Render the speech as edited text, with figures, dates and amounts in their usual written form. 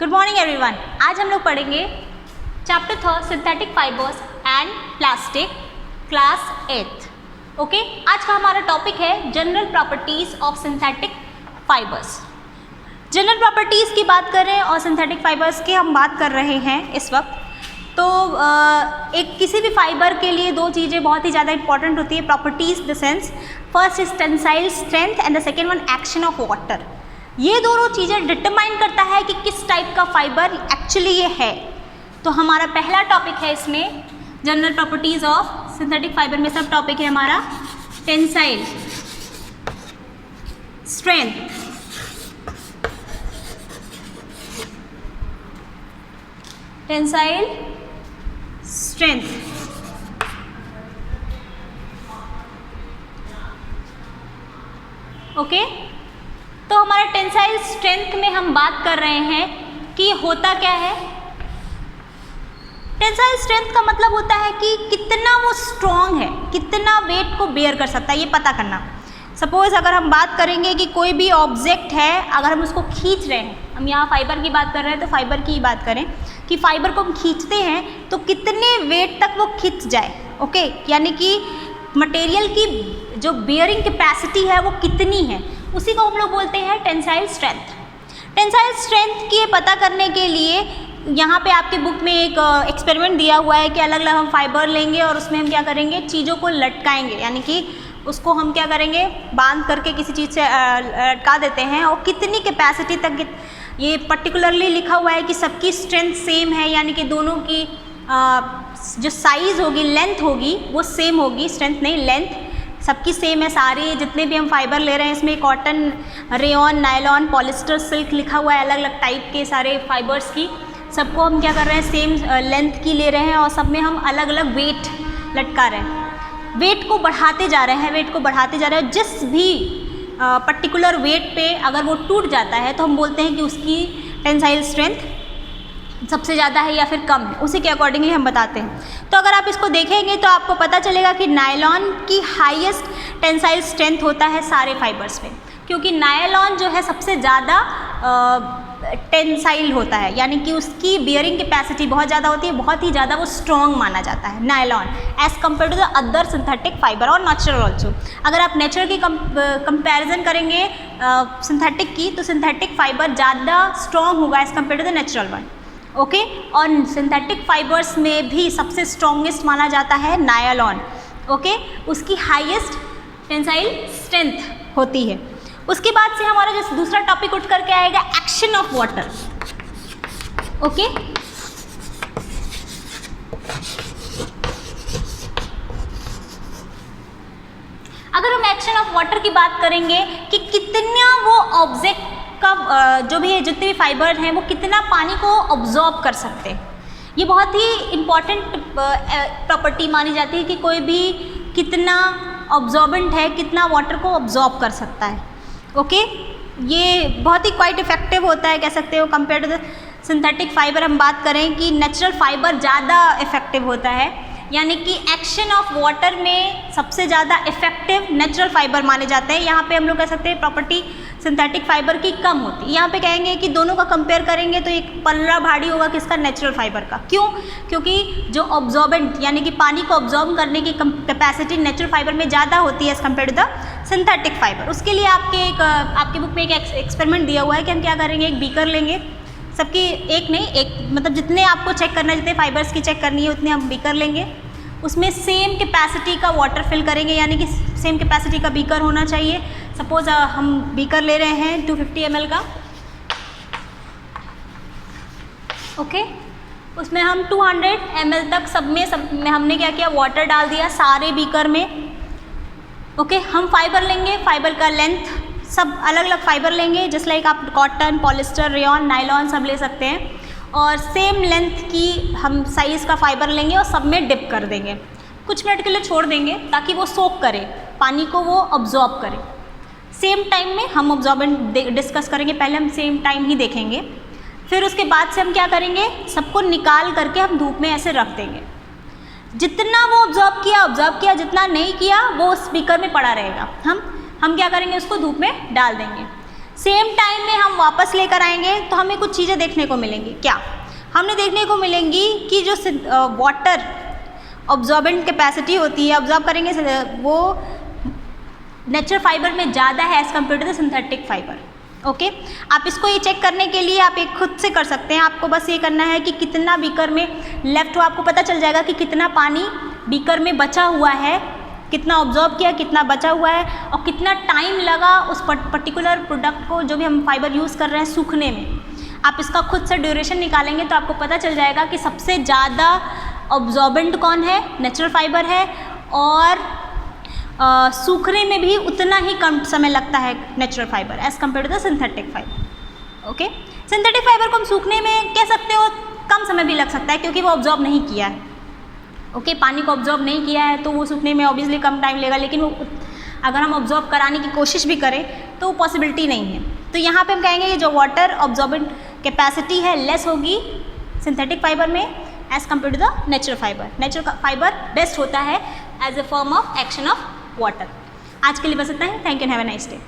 Good morning everyone. आज हम लोग पढ़ेंगे chapter 3 synthetic fibres and plastic, class 8। Okay, आज का हमारा टॉपिक है general properties of synthetic fibres. General properties की बात कर रहे हैं और सिंथेटिक फाइबर्स की हम बात कर रहे हैं इस वक्त। तो एक किसी भी फाइबर के लिए दो चीज़ें बहुत ही ज़्यादा इंपॉर्टेंट होती है properties the sense, first is tensile strength and the second one action of water. ये दोनों चीज़ें डिटरमाइन करता है कि किस टाइप का फाइबर एक्चुअली ये है। तो हमारा पहला टॉपिक है इसमें general properties of synthetic fibre में सब टॉपिक है हमारा tensile strength, tensile strength. Okay, तो हमारा टेंसाइल स्ट्रेंथ में हम बात कर रहे हैं कि होता क्या है। टेंसाइल स्ट्रेंथ का मतलब होता है कि कितना वो स्ट्रॉन्ग है, कितना वेट को बेयर कर सकता है, ये पता करना। सपोज अगर हम बात करेंगे कि कोई भी ऑब्जेक्ट है, अगर हम उसको खींच रहे हैं, हम यहाँ फाइबर की बात कर रहे हैं तो फाइबर की ही बात करें कि फाइबर को हम खींचते हैं तो कितने वेट तक वो खींच जाए। ओके, यानी कि मटेरियल की जो बियरिंग कैपेसिटी है वो कितनी है, उसी को हम लोग बोलते हैं टेंसाइल स्ट्रेंथ। टेंसाइल स्ट्रेंथ की पता करने के लिए यहाँ पे आपके बुक में एक एक्सपेरिमेंट दिया हुआ है कि अलग अलग हम फाइबर लेंगे और उसमें हम क्या करेंगे, चीज़ों को लटकाएंगे, यानी कि उसको हम क्या करेंगे, बांध करके किसी चीज़ से लटका देते हैं और कितनी कैपेसिटी तक, ये पर्टिकुलरली लिखा हुआ है कि सबकी स्ट्रेंथ सेम है, यानी कि दोनों की जो साइज़ होगी, लेंथ होगी वो सेम होगी, स्ट्रेंथ नहीं लेंथ सबकी सेम है। सारी जितने भी हम फाइबर ले रहे हैं इसमें cotton, rayon, nylon, polyester, silk लिखा हुआ है, अलग अलग टाइप के सारे फाइबर्स की, सबको हम क्या कर रहे हैं, सेम लेंथ की ले रहे हैं और सब में हम अलग अलग वेट लटका रहे हैं। वेट को बढ़ाते जा रहे हैं, वेट को बढ़ाते जा रहे हैं। जिस भी पर्टिकुलर वेट पे अगर वो टूट जाता है तो हम बोलते हैं कि उसकी टेंसाइल स्ट्रेंथ सबसे ज़्यादा है या फिर कम है, उसी के अकॉर्डिंगली हम बताते हैं। तो अगर आप इसको देखेंगे तो आपको पता चलेगा कि नायलॉन की हाईएस्ट टेंसाइल स्ट्रेंथ होता है सारे फाइबर्स में, क्योंकि नायलॉन जो है सबसे ज़्यादा टेंसाइल होता है, यानी कि उसकी बियरिंग कैपेसिटी बहुत ज़्यादा होती है, बहुत ही ज़्यादा वो स्ट्रॉन्ग माना जाता है nylon as compare to the other synthetic fibre और नेचुरल ऑल्सो। अगर आप नेचुरल की कंपैरिजन करेंगे सिंथेटिक की, तो सिंथेटिक फाइबर ज़्यादा स्ट्रॉन्ग होगा as compare to the natural one. Okay, और सिंथेटिक फाइबर्स में भी सबसे स्ट्रॉन्गेस्ट माना जाता है नायलॉन। ओके, उसकी हाईएस्ट टेंसाइल स्ट्रेंथ होती है। उसके बाद से हमारा जो दूसरा टॉपिक उठ करके आएगा एक्शन ऑफ वाटर। ओके, अगर हम एक्शन ऑफ वाटर की बात करेंगे कि कितना वो ऑब्जेक्ट का जो भी है, जितने भी फाइबर हैं वो कितना पानी को ऑब्जॉर्ब कर सकते हैं, ये बहुत ही इम्पॉर्टेंट प्रॉपर्टी मानी जाती है कि कोई भी कितना ऑब्जॉर्बेंट है, कितना वाटर को ऑब्जॉर्ब कर सकता है। ओके, ये बहुत ही क्वाइट इफेक्टिव होता है, कह सकते हो compare to the synthetic fibre. हम बात करें कि नेचुरल फाइबर ज़्यादा इफेक्टिव होता है, यानी कि एक्शन ऑफ वाटर में सबसे ज़्यादा इफेक्टिव नेचुरल फाइबर माने जाते हैं। यहाँ पे हम लोग कह सकते हैं प्रॉपर्टी सिंथेटिक फाइबर की कम होती है। यहाँ पे कहेंगे कि दोनों का कंपेयर करेंगे तो एक पल्ला भारी होगा किसका, नेचुरल फाइबर का। क्यों? क्योंकि जो ऑब्जॉर्बेंट यानी कि पानी को ऑब्जॉर्ब करने की कैपेसिटी नेचुरल फाइबर में ज़्यादा होती है as compare to the synthetic fibre. उसके लिए आपके बुक में एक एक्सपेरिमेंट दिया हुआ है कि हम क्या करेंगे, एक बीकर लेंगे, सबकी एक नहीं, एक मतलब जितने आपको चेक करना है, जितने फाइबर्स की चेक करनी है उतने हम बीकर लेंगे, उसमें सेम कैपेसिटी का वाटर फिल करेंगे, यानी कि सेम कैपेसिटी का बीकर होना चाहिए। सपोज हम बीकर ले रहे हैं 250 ml का। ओके, उसमें हम 200 ml तक सब में हमने क्या किया, वाटर डाल दिया सारे बीकर में। ओके, हम फाइबर लेंगे, फाइबर का लेंथ सब अलग अलग फाइबर लेंगे, जस्ट लाइक आप कॉटन, पॉलिस्टर, रेयॉन, नायलॉन सब ले सकते हैं, और सेम लेंथ की हम साइज़ का फाइबर लेंगे और सब में डिप कर देंगे। कुछ मिनट के लिए छोड़ देंगे ताकि वो सोक करे, पानी को वो ऑब्जॉर्ब करे। सेम टाइम में हम ऑब्जॉर्बेंट डिस्कस करेंगे, पहले हम सेम टाइम ही देखेंगे। फिर उसके बाद से हम क्या करेंगे, सबको निकाल करके हम धूप में ऐसे रख देंगे। जितना वो ऑब्जॉर्ब किया, जितना नहीं किया वो स्पीकर में पड़ा रहेगा। हम क्या करेंगे, उसको धूप में डाल देंगे। सेम टाइम में हम वापस लेकर आएंगे तो हमें कुछ चीज़ें देखने को मिलेंगी। क्या हमने देखने को मिलेंगी कि जो वाटर ऑब्जॉर्बेंट कैपेसिटी होती है, ऑब्जॉर्ब करेंगे, वो नेचुरल फाइबर में ज़्यादा है as compare to the synthetic fibre. Okay, आप इसको ये चेक करने के लिए आप एक खुद से कर सकते हैं। आपको बस ये करना है कि कितना बीकर में लेफ्ट हो, आपको पता चल जाएगा कि कितना पानी बीकर में बचा हुआ है, कितना ऑब्जॉर्ब किया, कितना बचा हुआ है, और कितना टाइम लगा उस पर्टिकुलर प्रोडक्ट को, जो भी हम फाइबर यूज़ कर रहे हैं, सूखने में। आप इसका खुद से ड्यूरेशन निकालेंगे तो आपको पता चल जाएगा कि सबसे ज़्यादा ऑब्जॉर्बेंट कौन है, नेचुरल फाइबर है, और सूखने में भी उतना ही कम समय लगता है natural fibre as compare to the synthetic fibre. Okay, synthetic fibre को हम सूखने में कह सकते हो कम समय भी लग सकता है, क्योंकि वो ऑब्जॉर्ब नहीं किया है। ओके, पानी को ऑब्जॉर्ब नहीं किया है तो वो सूखने में ऑब्वियसली कम टाइम लेगा, लेकिन वो अगर हम ऑब्जॉर्ब कराने की कोशिश भी करें तो वो पॉसिबिलिटी नहीं है। तो यहाँ पे हम कहेंगे कि जो वाटर ऑब्जॉर्बेंट कैपेसिटी है लेस होगी सिंथेटिक फाइबर में as compare to the natural fibre. Natural fibre best होता है as a form of action of water. आज के लिए बस इतना ही। Thank you and have a nice day.